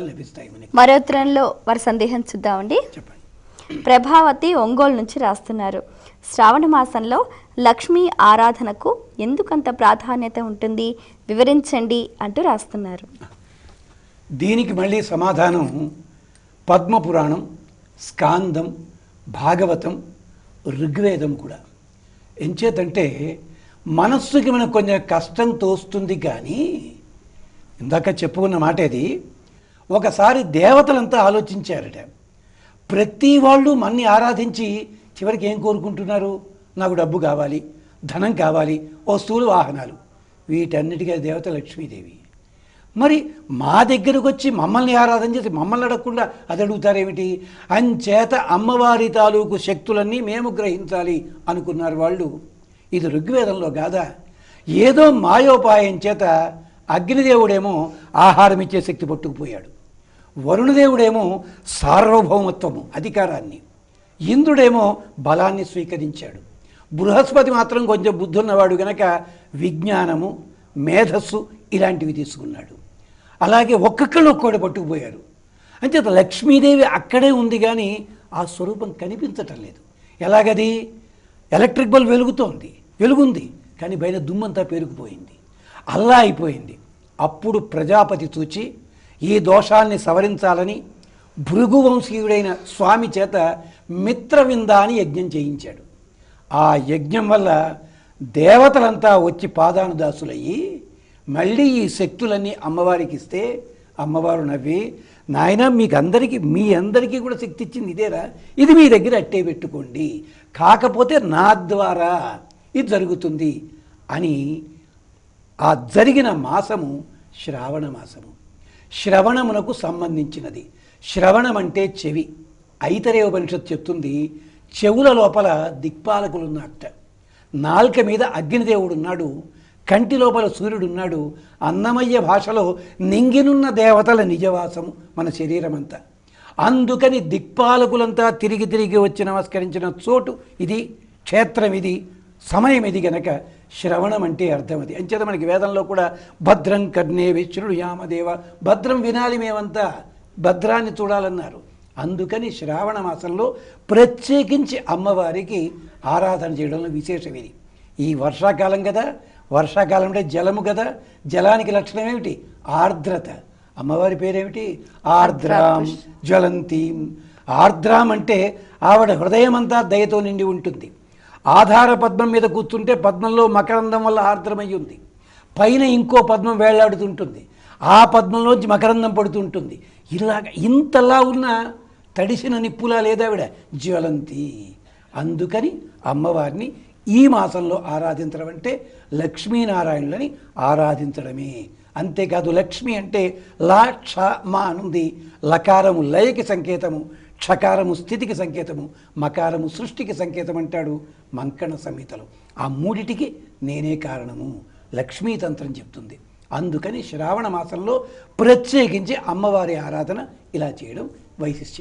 లభిస్తాయి మనకి. మరో ఉత్తరంలో వారి సందేహం చూద్దామండి. చెప్పండి. ప్రభావతి ఒంగోలు నుంచి రాస్తున్నారు. శ్రావణ మాసంలో లక్ష్మీ ఆరాధనకు ఎందుకంత ప్రాధాన్యత ఉంటుంది, వివరించండి అంటూ రాస్తున్నారు. దీనికి మళ్ళీ సమాధానం పద్మపురాణం, స్కాందం, భాగవతం, ఋగ్వేదం కూడా. ఎంచేతంటే మనస్సుకి మనకు కొంచెం కష్టం తోస్తుంది, కానీ ఇందాక చెప్పుకున్న మాట ఇది. ఒకసారి దేవతలంతా ఆలోచించారట, ప్రతి వాళ్ళు మన్ని ఆరాధించి చివరికి ఏం కోరుకుంటున్నారు? నాకు డబ్బు కావాలి, ధనం కావాలి, వస్తువులు, వాహనాలు. వీటన్నిటికీ దేవత లక్ష్మీదేవి. మరి మా దగ్గరకు వచ్చి మమ్మల్ని ఆరాధన చేసి మమ్మల్ని అడగకుండా అది అడుగుతారేమిటి? అంచేత అమ్మవారి తాలూకు శక్తులన్నీ మేము గ్రహించాలి అనుకున్నారు వాళ్ళు. ఇది ఋగ్వేదంలో కాదా? ఏదో మాయోపాయం చేత అగ్నిదేవుడేమో ఆహారం ఇచ్చే శక్తి పట్టుకుపోయాడు, వరుణదేవుడేమో సార్వభౌమత్వము, అధికారాన్ని, ఇంద్రుడేమో బలాన్ని స్వీకరించాడు, బృహస్పతి మాత్రం కొంచెం బుద్ధున్నవాడు గనక విజ్ఞానము, మేధస్సు ఇలాంటివి తీసుకున్నాడు. అలాగే ఒక్కొక్కడు పట్టుకుపోయారు. అంచేత లక్ష్మీదేవి అక్కడే ఉంది, కానీ ఆ స్వరూపం కనిపించటం లేదు. ఎలాగది? ఎలక్ట్రిక్ బల్బ్ వెలుగుంది, కానీ పైన దుమ్మంతా పేరుకుపోయింది, అల్లా అయిపోయింది. అప్పుడు ప్రజాపతి చూచి ఈ దోషాల్ని సవరించాలని భృగువంశీయుడైన స్వామి చేత మిత్రవింద అని యజ్ఞం చేయించాడు. ఆ యజ్ఞం వల్ల దేవతలంతా వచ్చి పాదానుదాసులయ్యి మళ్ళీ ఈ శక్తులన్నీ అమ్మవారికి ఇస్తే అమ్మవారు నవ్వి, నాయన మీ అందరికీ కూడా శక్తి ఇచ్చింది ఇదేరా, ఇది మీ దగ్గర అట్టే పెట్టుకోండి, కాకపోతే నా ద్వారా ఇది జరుగుతుంది అని. ఆ జరిగిన మాసము శ్రావణ మాసము, శ్రవణమునకు సంబంధించినది. శ్రవణం అంటే చెవి. ఐతరేయ ఉపనిషత్తు చెప్తుంది, చెవుల లోపల దిక్పాలకులు ఉన్నట్ట, నాల్క మీద అగ్నిదేవుడున్నాడు, కంటి లోపల సూర్యుడున్నాడు, అన్నమయ్య భాషలో నింగినున్న దేవతల నిజవాసము మన శరీరం అంతా. అందుకని దిక్పాలకులంతా తిరిగి తిరిగి వచ్చి నమస్కరించిన చోటు ఇది, క్షేత్రం ఇది, సమయం ఇది గనక శ్రవణం అంటే అర్థం అది. అంచేత మనకి వేదంలో కూడా భద్రం కర్ణే విష్ణుడు యామదేవ, భద్రం వినాలి, మేమంతా భద్రాన్ని చూడాలన్నారు. అందుకని శ్రావణ మాసంలో ప్రత్యేకించి అమ్మవారికి ఆరాధన చేయడంలో విశేషం ఇది. ఈ వర్షాకాలం కదా, వర్షాకాలం అంటే జలము కదా, జలానికి లక్షణం ఏమిటి? ఆర్ద్రత. అమ్మవారి పేరేమిటి? ఆర్ద్రాం జ్వలంతీం. ఆర్ద్రాం అంటే ఆవిడ హృదయం అంతా దయతో నిండి ఉంటుంది. ఆధార పద్మం మీద కూర్చుంటే పద్మంలో మకరందం వల్ల ఆర్ద్రమై ఉంది, పైన ఇంకో పద్మం వేళ్లాడుతుంటుంది, ఆ పద్మంలోంచి మకరందం పడుతుంటుంది. ఇలాగ ఇంతలా ఉన్న తడిసిన నిప్పులా లేదావిడ, జ్వలంతి. అందుకని అమ్మవారిని ఈ మాసంలో ఆరాధించడం అంటే లక్ష్మీనారాయణులని ఆరాధించడమే. అంతేకాదు, లక్ష్మి అంటే లా క్ష మా అనుంది. లకారము లయకి సంకేతము, క్షకారము స్థితికి సంకేతము, మకారము సృష్టికి సంకేతం అంటాడు మంకణ సంహితలో. ఆ మూడిటికి నేనే కారణము లక్ష్మీతంత్రం చెప్తుంది. అందుకని శ్రావణ మాసంలో ప్రత్యేకించి అమ్మవారి ఆరాధన ఇలా చేయడం వైశిష్ట్యం.